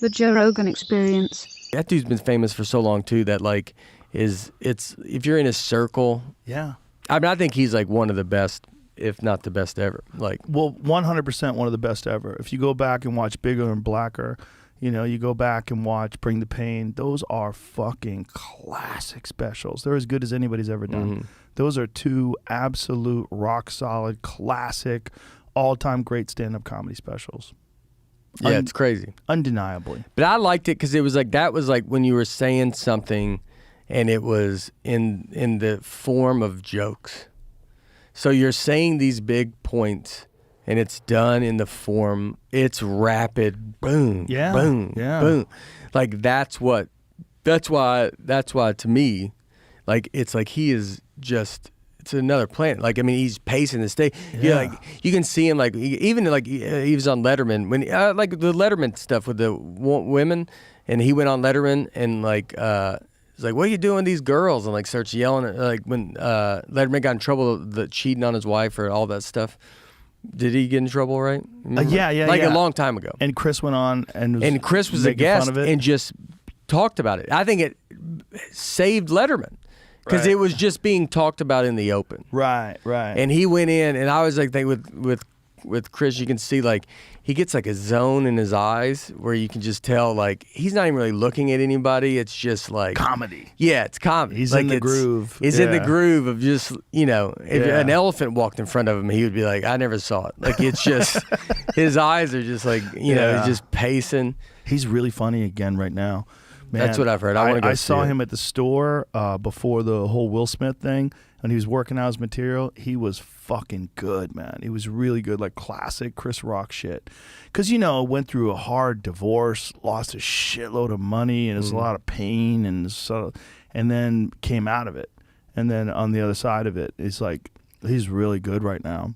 The Joe Rogan Experience. That dude's been famous for so long too that like it's if you're in his circle. Yeah. I mean, I think he's like one of the best, if not the best ever. Like, well, 100% one of the best ever. If you go back and watch Bigger and Blacker, you know, you go back and watch Bring the Pain, those are fucking classic specials. They're as good as anybody's ever done. Mm-hmm. Those are two absolute rock solid, classic, all-time great stand-up comedy specials. yeah, it's crazy. Undeniably. But I liked it because it was like, that was like when you were saying something and it was in the form of jokes. So you're saying these big points and it's done in the form, it's rapid, boom, Yeah, boom, yeah. boom. Like that's why to me, like it's like he is just, it's another planet. Like, I mean, he's pacing the stage. Yeah. Like you can see him, like even like he was on Letterman when like the Letterman stuff with the women, and he went on Letterman and like he's like, "What are you doing, these girls?" and like starts yelling at, like when Letterman got in trouble, the cheating on his wife or all that stuff. Did he get in trouble? Right? Yeah. Like a long time ago. And Chris went on and Chris was a making fun guest of it. and just talked about it. I think it saved Letterman. Because Right. it was just being talked about in the open. Right. And he went in, and I was like, with Chris, you can see like he gets like a zone in his eyes where you can just tell like he's not even really looking at anybody. It's just like comedy. Yeah, it's comedy. He's like in the groove. He's in the Yeah. groove of just, you know, if Yeah. an elephant walked in front of him, he would be like, I never saw it. Like it's just his eyes are just like, you know, Yeah. just pacing. He's really funny again right now. Man, That's what I've heard. I want to go I see saw it. him at the store before the whole Will Smith thing, and he was working out his material. He was fucking good, man. He was really good, like classic Chris Rock shit. Because, you know, went through a hard divorce, lost a shitload of money, and there's a lot of pain, and then came out of it. And then on the other side of it, it's like, he's really good right now.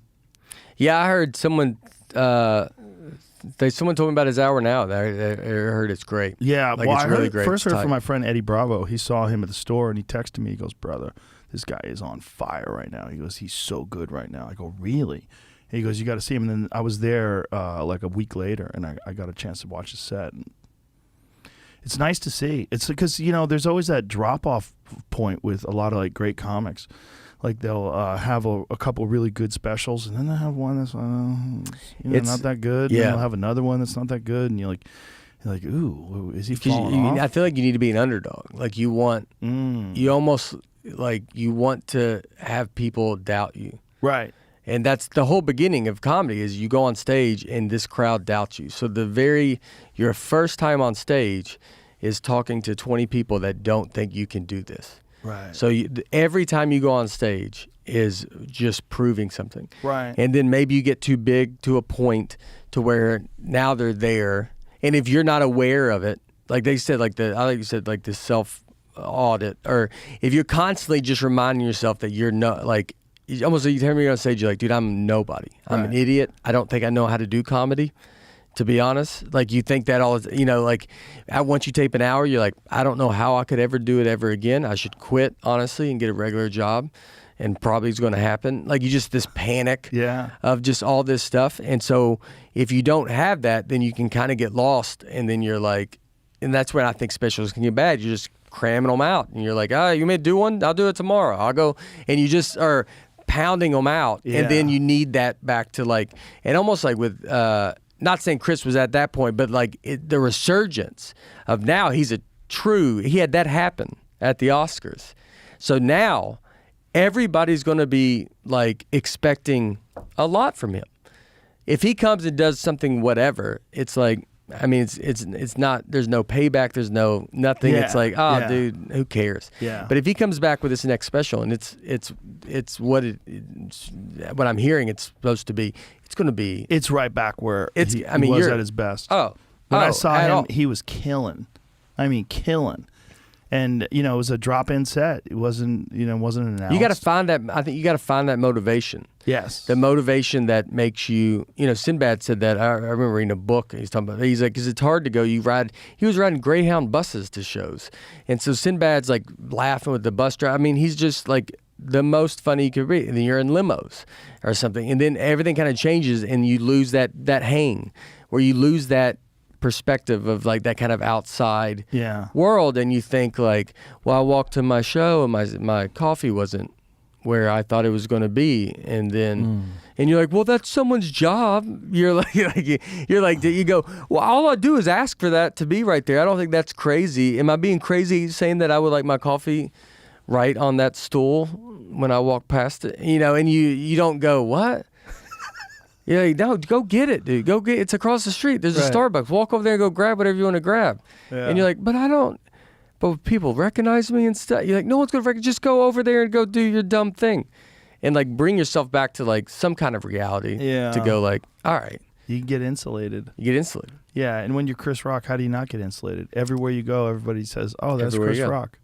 Yeah, I heard someone someone told me about his hour now. I heard it's great. Yeah, like well, it's I really heard, great. first It's heard tight. from my friend Eddie Bravo. He saw him at the store and he texted me. He goes, "Brother, this guy is on fire right now." He goes, "He's so good right now." I go, "Really?" And he goes, "You got to see him." And then I was there like a week later, and I got a chance to watch his set. And it's nice to see. It's because, you know, there's always that drop-off point with a lot of like great comics. Like they'll have a couple really good specials, and then they'll have one that's It's- not that good. yeah. And they'll have another one that's not that good, and you're like, ooh, is he 'Cause falling off? I feel like you need to be an underdog. Like you want, you almost like you want to have people doubt you. Right. And that's the whole beginning of comedy is you go on stage and this crowd doubts you. So your first time on stage is talking to 20 people that don't think you can do this. Right. So every time you go on stage is just proving something. Right. And then maybe you get too big to a point to where now they're there. And if you're not aware of it, like they said, like the self audit, or if you're constantly just reminding yourself that you're not like, almost like you hear me on stage, you're like, dude, I'm nobody. I'm an Right. idiot. I don't think I know how to do comedy. To be honest, like you think that all is, you know, like once you tape an hour, you're like, I don't know how I could ever do it ever again. I should quit, honestly, and get a regular job, and probably it's going to happen. Like you just this panic of just all this stuff. And so if you don't have that, then you can kind of get lost, and then you're like, and that's when I think specials can get bad. You're just cramming them out, and you're like, you may do one, I'll do it tomorrow. I'll go, and you just are pounding them out, and then you need that back to like, and almost like with. Not saying Chris was at that point, but like the resurgence of now he had that happen at the Oscars. So now everybody's going to be like expecting a lot from him. If he comes and does something, whatever, it's like, I mean, it's not, there's no payback. There's no, nothing. Yeah. It's like, dude, who cares? Yeah. But if he comes back with this next special and it's what what I'm hearing it's supposed to be, it's going to be. It's right back where he was at his best. When I saw him, he was killing. I mean, killing. And, you know, it was a drop-in set. It wasn't announced. You got to find that. I think you got to find that motivation. Yes. The motivation that makes you. You know, Sinbad said that. I remember reading a book. He's talking about. He's like, because it's hard to go. He was riding Greyhound buses to shows, and so Sinbad's like laughing with the bus driver. I mean, he's just like the most funny you could be. And then you're in limos or something, and then everything kind of changes, and you lose that hang, where you lose that perspective of like that kind of outside Yeah. world, and you think like, well, I walked to my show and my coffee wasn't where I thought it was going to be, and then and you're like, well, that's someone's job. You're like you go, well, all I do is ask for that to be right there. I don't think that's crazy. Am I being crazy saying that I would like my coffee right on that stool when I walk past it? You know, and you don't go, what? Yeah, no, go get it, dude. Go get it's across the street. There's a Starbucks. Walk over there and go grab whatever you want to grab. Yeah. And you're like, but I don't. But people recognize me and stuff. You're like, no one's gonna recognize. Just go over there and go do your dumb thing, and like bring yourself back to like some kind of reality. Yeah. To go like, all right, You can get insulated. you get insulated. Yeah, and when you're Chris Rock, how do you not get insulated? Everywhere you go, everybody says, "Oh, that's Everywhere you Chris go. Rock."